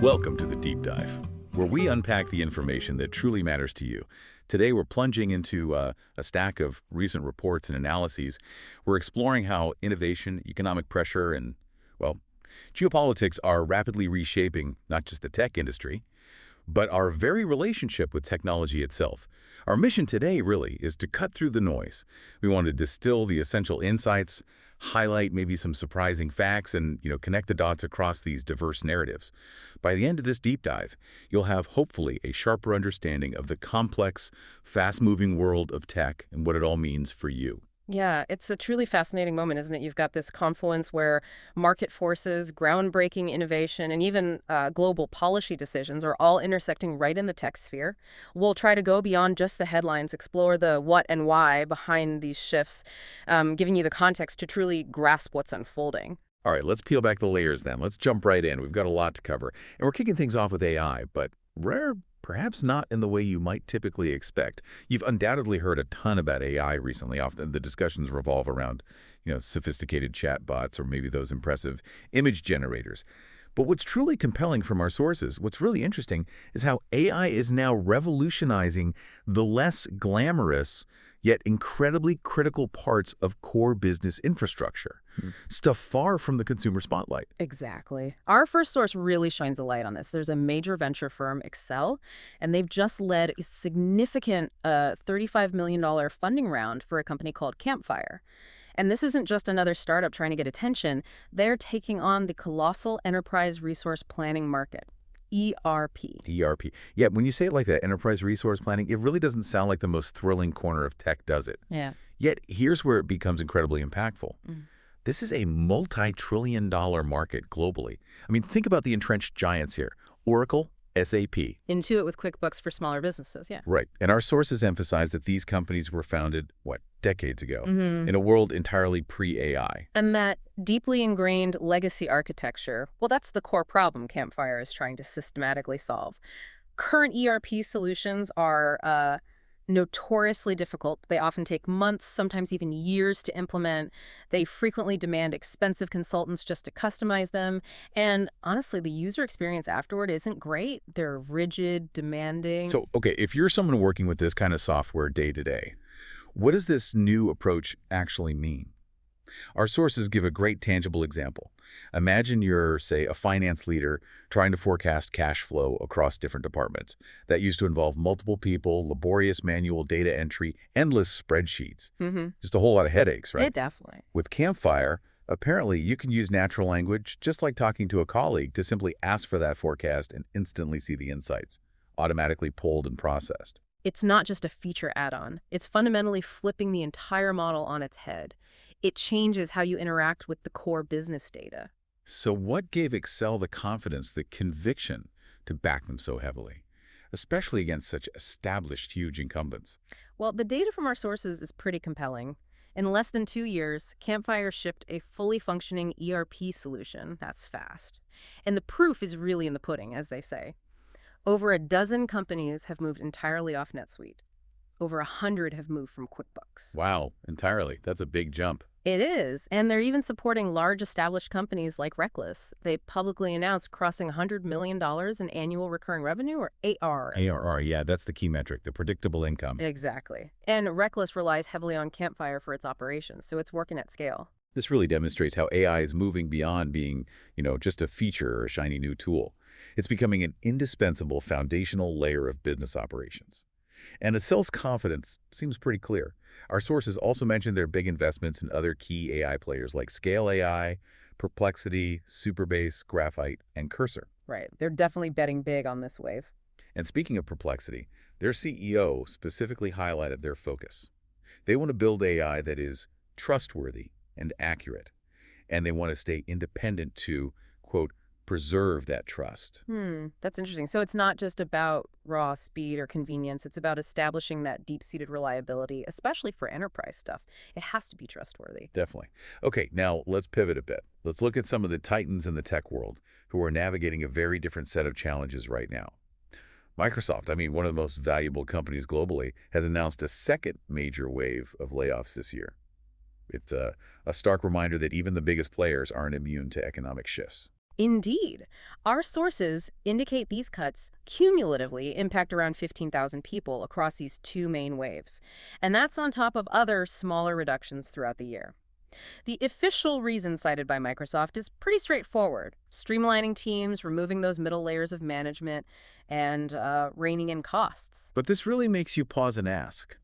Welcome to the Deep Dive, where we unpack the information that truly matters to you. Today, we're plunging into a stack of recent reports and analyses. We're exploring how innovation, economic pressure, and, well, geopolitics are rapidly reshaping not just the tech industry, but our very relationship with technology itself. Our mission today, really, is to cut through the noise. We want to distill the essential insights, highlight maybe some surprising facts, and connect the dots across these diverse narratives. By the end of this deep dive, you'll have hopefully a sharper understanding of the complex, fast-moving world of tech and what it all means for you. Yeah, it's a truly fascinating moment, isn't it? You've got this confluence where market forces, groundbreaking innovation, and even global policy decisions are all intersecting right in the tech sphere. We'll try to go beyond just the headlines, explore the what and why behind these shifts, giving you the context to truly grasp what's unfolding. All right, let's peel back the layers then. Let's jump right in. We've got a lot to cover. And we're kicking things off with AI, but perhaps not in the way you might typically expect. You've undoubtedly heard a ton about AI recently. Often the discussions revolve around, sophisticated chatbots or maybe those impressive image generators. But what's truly compelling from our sources, what's really interesting, is how AI is now revolutionizing the less glamorous yet incredibly critical parts of core business infrastructure. Stuff far from the consumer spotlight. Exactly. Our first source really shines a light on this. There's a major venture firm, Excel, and they've just led a significant $35 million funding round for a company called Campfire. And this isn't just another startup trying to get attention. They're taking on the colossal enterprise resource planning market, ERP. ERP. Yeah, when you say it like that, enterprise resource planning, it really doesn't sound like the most thrilling corner of tech, does it? Yeah. Yet, here's where it becomes incredibly impactful. This is a multi-trillion-dollar market globally. I mean, think about the entrenched giants here. Oracle, SAP. Intuit with QuickBooks for smaller businesses, yeah. Right. And our sources emphasize that these companies were founded, decades ago, in a world entirely pre-AI. And that deeply ingrained legacy architecture, well, that's the core problem Campfire is trying to systematically solve. Current ERP solutions are notoriously difficult. They often take months, sometimes even years to implement. They frequently demand expensive consultants just to customize them. And honestly, the user experience afterward isn't great. They're rigid, demanding. So, okay, if you're someone working with this kind of software day to day, what does this new approach actually mean? Our sources give a great tangible example. Imagine you're, say, a finance leader trying to forecast cash flow across different departments. That used to involve multiple people, laborious manual data entry, endless spreadsheets. Just a whole lot of headaches, right? It definitely. With Campfire, apparently you can use natural language, just like talking to a colleague, to simply ask for that forecast and instantly see the insights, automatically pulled and processed. It's not just a feature add-on. It's fundamentally flipping the entire model on its head. It changes how you interact with the core business data. So what gave Excel the confidence, the conviction to back them so heavily, especially against such established huge incumbents? Well, the data from our sources is pretty compelling. In less than 2 years, Campfire shipped a fully functioning ERP solution. That's fast. And the proof is really in the pudding, as they say. Over a dozen companies have moved entirely off NetSuite. Over 100 have moved from QuickBooks. Wow, entirely. That's a big jump. It is, and they're even supporting large established companies like Reckless. They publicly announced crossing $100 million in annual recurring revenue, or ARR. ARR, yeah, that's the key metric, the predictable income. Exactly. And Reckless relies heavily on Campfire for its operations, so it's working at scale. This really demonstrates how AI is moving beyond being, just a feature or a shiny new tool. It's becoming an indispensable foundational layer of business operations. And Excel's confidence seems pretty clear. Our sources also mentioned their big investments in other key AI players like Scale AI, Perplexity, Superbase, Graphite, and Cursor. Right. They're definitely betting big on this wave. And speaking of Perplexity, their CEO specifically highlighted their focus. They want to build AI that is trustworthy and accurate, and they want to stay independent to, quote, preserve that trust. That's interesting. So it's not just about raw speed or convenience. It's about establishing that deep-seated reliability, especially for enterprise stuff. It has to be trustworthy. Definitely. Okay, now let's pivot a bit. Let's look at some of the titans in the tech world who are navigating a very different set of challenges right now. Microsoft, one of the most valuable companies globally, has announced a second major wave of layoffs this year. It's a stark reminder that even the biggest players aren't immune to economic shifts. Indeed. Our sources indicate these cuts cumulatively impact around 15,000 people across these two main waves. And that's on top of other smaller reductions throughout the year. The official reason cited by Microsoft is pretty straightforward: streamlining teams, removing those middle layers of management, and reining in costs. But this really makes you pause and ask,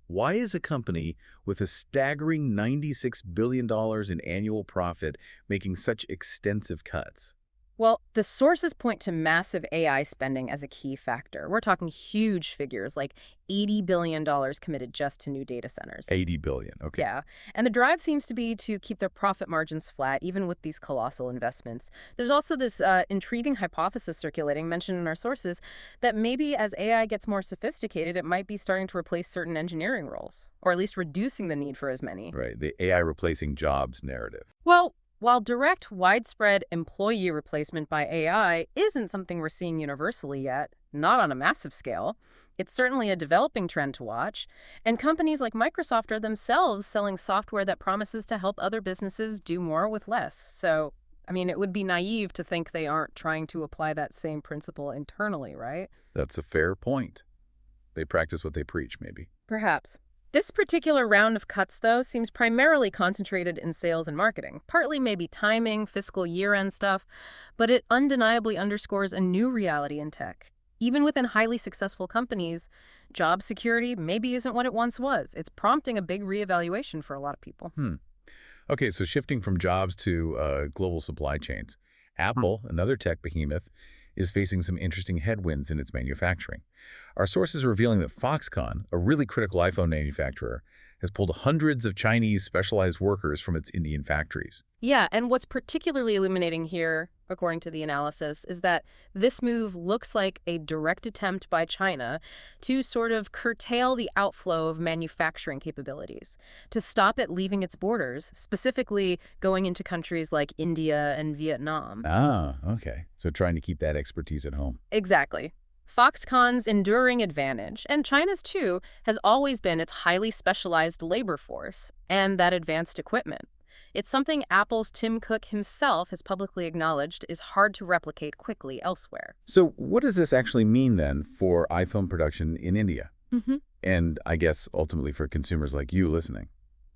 why is a company with a staggering $96 billion in annual profit making such extensive cuts? Well, the sources point to massive AI spending as a key factor. We're talking huge figures, like $80 billion committed just to new data centers. 80 billion, okay. Yeah, and the drive seems to be to keep their profit margins flat, even with these colossal investments. There's also this intriguing hypothesis circulating, mentioned in our sources, that maybe as AI gets more sophisticated, it might be starting to replace certain engineering roles, or at least reducing the need for as many. Right, the AI replacing jobs narrative. Well, while direct, widespread employee replacement by AI isn't something we're seeing universally yet, not on a massive scale, it's certainly a developing trend to watch. And companies like Microsoft are themselves selling software that promises to help other businesses do more with less. So, I mean, it would be naive to think they aren't trying to apply that same principle internally, right? That's a fair point. They practice what they preach, maybe. Perhaps. This particular round of cuts, though, seems primarily concentrated in sales and marketing, partly maybe timing, fiscal year-end stuff, but it undeniably underscores a new reality in tech. Even within highly successful companies, job security maybe isn't what it once was. It's prompting a big reevaluation for a lot of people. Okay, so shifting from jobs to global supply chains. Apple, another tech behemoth, is facing some interesting headwinds in its manufacturing. Our sources are revealing that Foxconn, a really critical iPhone manufacturer, has pulled hundreds of Chinese specialized workers from its Indian factories. Yeah, and what's particularly illuminating here, according to the analysis, is that this move looks like a direct attempt by China to sort of curtail the outflow of manufacturing capabilities, to stop it leaving its borders, specifically going into countries like India and Vietnam. Ah, okay. So trying to keep that expertise at home. Exactly. Foxconn's enduring advantage, and China's too, has always been its highly specialized labor force and that advanced equipment. It's something Apple's Tim Cook himself has publicly acknowledged is hard to replicate quickly elsewhere. So what does this actually mean then for iPhone production in India? And I guess ultimately for consumers like you listening?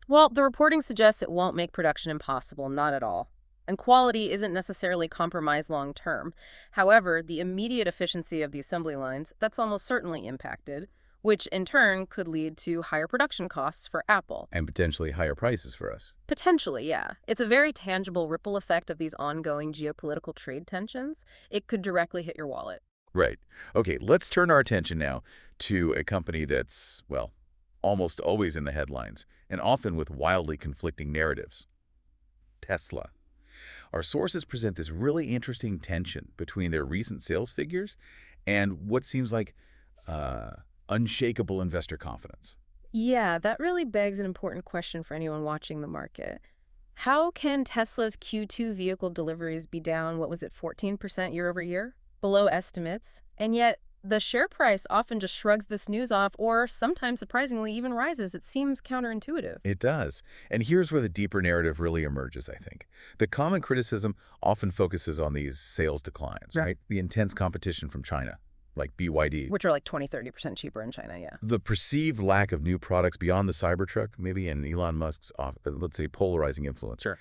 Well, the reporting suggests it won't make production impossible, not at all. And quality isn't necessarily compromised long term. However, the immediate efficiency of the assembly lines, that's almost certainly impacted, which in turn could lead to higher production costs for Apple. And potentially higher prices for us. Potentially, yeah. It's a very tangible ripple effect of these ongoing geopolitical trade tensions. It could directly hit your wallet. Right. Okay, let's turn our attention now to a company that's, well, almost always in the headlines, and often with wildly conflicting narratives. Tesla. Our sources present this really interesting tension between their recent sales figures and what seems like unshakable investor confidence. Yeah, that really begs an important question for anyone watching the market. How can Tesla's Q2 vehicle deliveries be down, 14% year over year? Below estimates, and yet the share price often just shrugs this news off or sometimes surprisingly even rises. It seems counterintuitive. It does. And here's where the deeper narrative really emerges, I think. The common criticism often focuses on these sales declines, right? The intense competition from China, like BYD. Which are like 20–30% cheaper in China, yeah. The perceived lack of new products beyond the Cybertruck, maybe, and Elon Musk's, let's say, polarizing influence. Sure.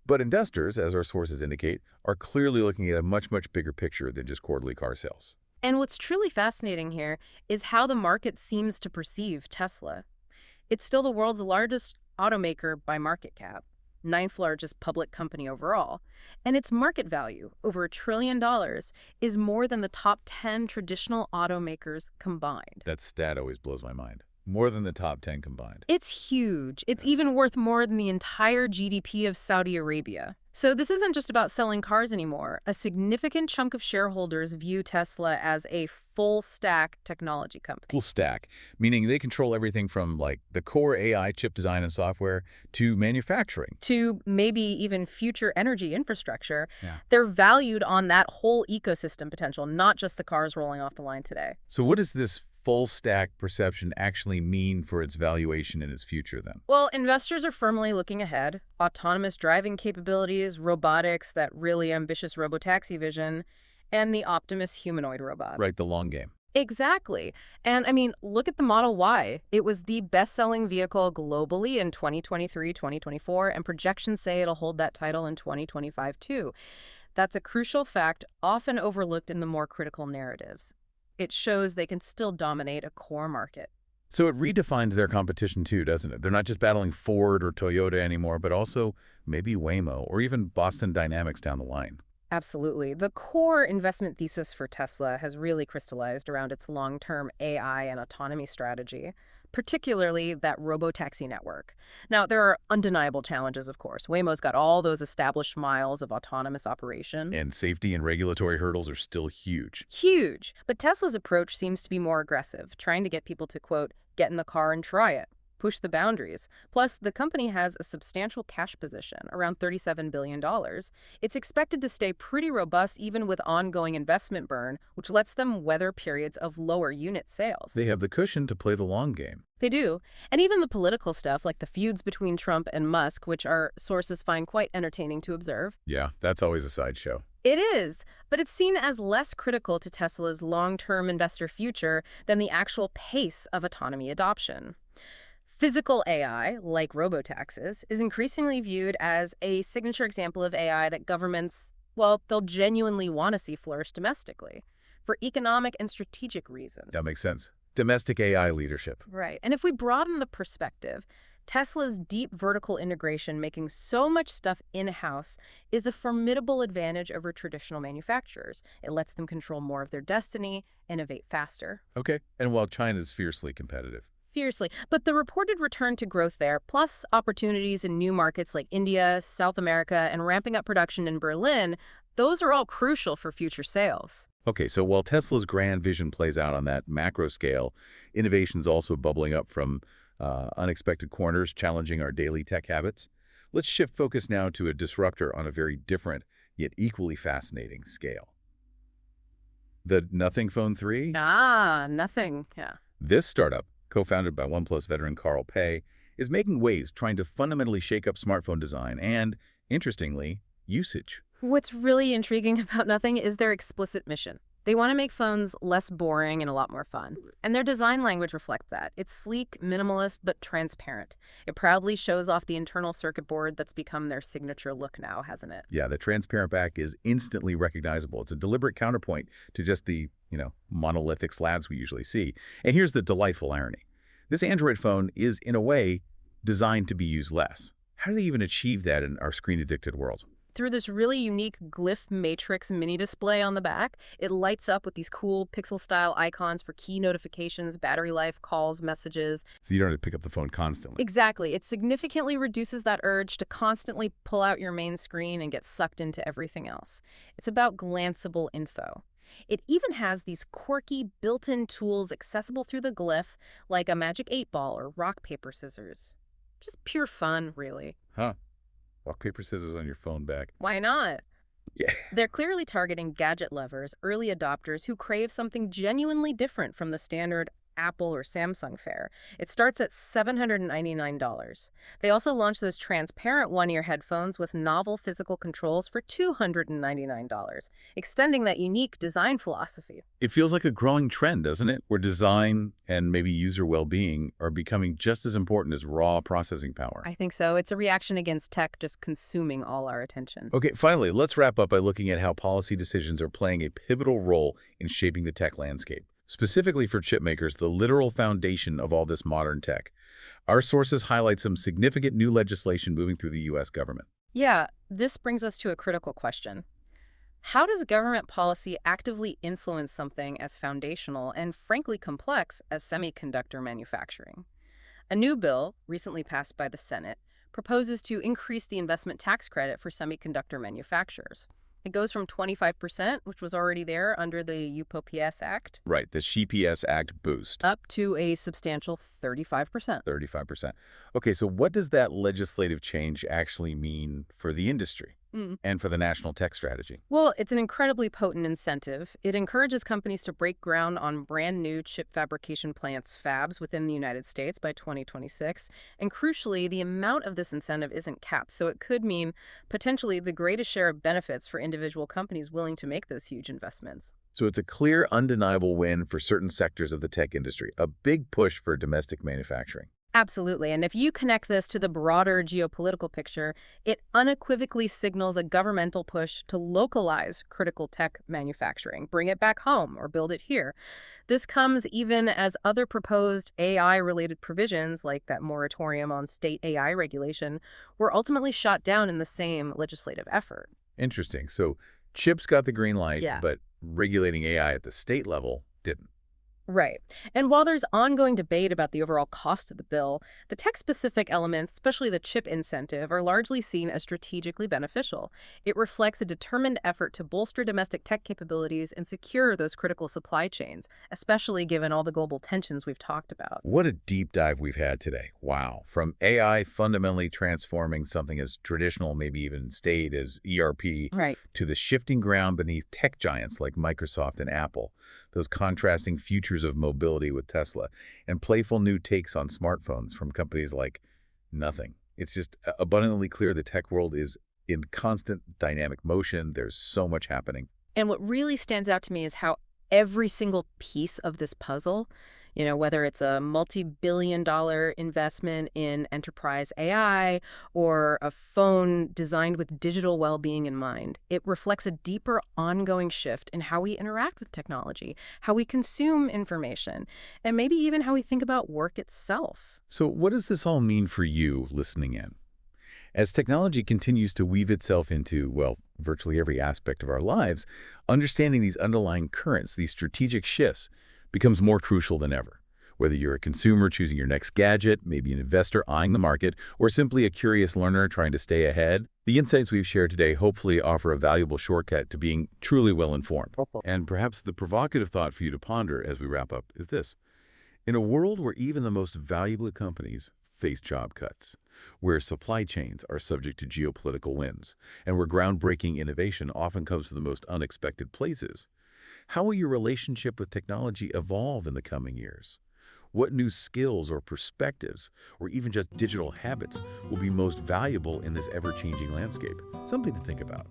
But investors, as our sources indicate, are clearly looking at a much, much bigger picture than just quarterly car sales. And what's truly fascinating here is how the market seems to perceive Tesla. It's still the world's largest automaker by market cap, 9th largest public company overall, and its market value, over $1 trillion, is more than the top 10 traditional automakers combined. That stat always blows my mind. More than the top 10 combined. It's huge. It's even worth more than the entire GDP of Saudi Arabia. So this isn't just about selling cars anymore. A significant chunk of shareholders view Tesla as a full-stack technology company. Full stack, meaning they control everything from like the core AI chip design and software to manufacturing. To maybe even future energy infrastructure. Yeah. They're valued on that whole ecosystem potential, not just the cars rolling off the line today. So what does this full stack perception actually mean for its valuation in its future then? Well, investors are firmly looking ahead. Autonomous driving capabilities, robotics, that really ambitious robotaxi vision, and the Optimus humanoid robot. Right, the long game. Exactly. And I mean, look at the Model Y. It was the best-selling vehicle globally in 2023, 2024, and projections say it'll hold that title in 2025 too. That's a crucial fact, often overlooked in the more critical narratives. It shows they can still dominate a core market. So it redefines their competition too, doesn't it? They're not just battling Ford or Toyota anymore, but also maybe Waymo or even Boston Dynamics down the line. Absolutely. The core investment thesis for Tesla has really crystallized around its long-term AI and autonomy strategy, particularly that robotaxi network. Now, there are undeniable challenges, of course. Waymo's got all those established miles of autonomous operation. And safety and regulatory hurdles are still huge. Huge. But Tesla's approach seems to be more aggressive, trying to get people to, quote, get in the car and try it, push the boundaries. Plus, the company has a substantial cash position, around $37 billion. It's expected to stay pretty robust even with ongoing investment burn, which lets them weather periods of lower unit sales. They have the cushion to play the long game. They do. And even the political stuff, like the feuds between Trump and Musk, which our sources find quite entertaining to observe. Yeah, that's always a sideshow. It is, but it's seen as less critical to Tesla's long-term investor future than the actual pace of autonomy adoption. Physical AI, like robotaxis, is increasingly viewed as a signature example of AI that governments, well, they'll genuinely want to see flourish domestically for economic and strategic reasons. That makes sense. Domestic AI leadership. Right. And if we broaden the perspective, Tesla's deep vertical integration, making so much stuff in-house, is a formidable advantage over traditional manufacturers. It lets them control more of their destiny, innovate faster. Okay. And while China's fiercely competitive. Fiercely. But the reported return to growth there, plus opportunities in new markets like India, South America, and ramping up production in Berlin, those are all crucial for future sales. Okay, so while Tesla's grand vision plays out on that macro scale, innovation's also bubbling up from unexpected corners, challenging our daily tech habits. Let's shift focus now to a disruptor on a very different, yet equally fascinating scale. The Nothing Phone 3? Nothing. Yeah. This startup, co-founded by OnePlus veteran Carl Pei, is making waves trying to fundamentally shake up smartphone design and, interestingly, usage. What's really intriguing about Nothing is their explicit mission. They want to make phones less boring and a lot more fun. And their design language reflects that. It's sleek, minimalist, but transparent. It proudly shows off the internal circuit board that's become their signature look now, hasn't it? Yeah, the transparent back is instantly recognizable. It's a deliberate counterpoint to just the, monolithic slabs we usually see. And here's the delightful irony. This Android phone is, in a way, designed to be used less. How do they even achieve that in our screen-addicted world? Through this really unique glyph matrix mini display on the back, it lights up with these cool pixel-style icons for key notifications, battery life, calls, messages. So you don't have to pick up the phone constantly. Exactly. It significantly reduces that urge to constantly pull out your main screen and get sucked into everything else. It's about glanceable info. It even has these quirky built-in tools accessible through the glyph, like a magic 8-ball or rock, paper, scissors. Just pure fun, really. Huh. Rock, paper, scissors on your phone back. Why not? Yeah. They're clearly targeting gadget lovers, early adopters who crave something genuinely different from the standard Apple or Samsung fare. It starts at $799. They also launched those transparent one-ear headphones with novel physical controls for $299, extending that unique design philosophy. It feels like a growing trend, doesn't it? Where design and maybe user well-being are becoming just as important as raw processing power. I think so. It's a reaction against tech just consuming all our attention. Okay, finally, let's wrap up by looking at how policy decisions are playing a pivotal role in shaping the tech landscape. Specifically for chip makers, the literal foundation of all this modern tech. Our sources highlight some significant new legislation moving through the U.S. government. Yeah, this brings us to a critical question. How does government policy actively influence something as foundational and frankly complex as semiconductor manufacturing? A new bill, recently passed by the Senate, proposes to increase the investment tax credit for semiconductor manufacturers. It goes from 25%, which was already there under the UPOPS Act. Right, the CPS Act boost. Up to a substantial 35%. 35%. Okay, so what does that legislative change actually mean for the industry? and for the national tech strategy? Well, it's an incredibly potent incentive. It encourages companies to break ground on brand new chip fabrication plants, fabs, within the United States by 2026. And crucially, the amount of this incentive isn't capped, so it could mean potentially the greatest share of benefits for individual companies willing to make those huge investments. So it's a clear, undeniable win for certain sectors of the tech industry, a big push for domestic manufacturing. Absolutely. And if you connect this to the broader geopolitical picture, it unequivocally signals a governmental push to localize critical tech manufacturing, bring it back home or build it here. This comes even as other proposed AI-related provisions, like that moratorium on state AI regulation, were ultimately shot down in the same legislative effort. Interesting. So chips got the green light, Yeah. but regulating AI at the state level didn't. Right. And while there's ongoing debate about the overall cost of the bill, the tech-specific elements, especially the chip incentive, are largely seen as strategically beneficial. It reflects a determined effort to bolster domestic tech capabilities and secure those critical supply chains, especially given all the global tensions we've talked about. What a deep dive we've had today. Wow. From AI fundamentally transforming something as traditional, maybe even staid as ERP, Right. to the shifting ground beneath tech giants like Microsoft and Apple, those contrasting futures of mobility with Tesla, and playful new takes on smartphones from companies like nothing. It's just abundantly clear the tech world is in constant dynamic motion. There's so much happening. And what really stands out to me is how every single piece of this puzzle, whether it's a multi-billion-dollar investment in enterprise AI or a phone designed with digital well-being in mind, it reflects a deeper ongoing shift in how we interact with technology, how we consume information, and maybe even how we think about work itself. So what does this all mean for you listening in? As technology continues to weave itself into, well, virtually every aspect of our lives, understanding these underlying currents, these strategic shifts, becomes more crucial than ever. Whether you're a consumer choosing your next gadget, maybe an investor eyeing the market, or simply a curious learner trying to stay ahead, the insights we've shared today hopefully offer a valuable shortcut to being truly well-informed. And perhaps the provocative thought for you to ponder as we wrap up is this. In a world where even the most valuable companies face job cuts, where supply chains are subject to geopolitical winds, and where groundbreaking innovation often comes to the most unexpected places, how will your relationship with technology evolve in the coming years? What new skills or perspectives, or even just digital habits, will be most valuable in this ever-changing landscape? Something to think about.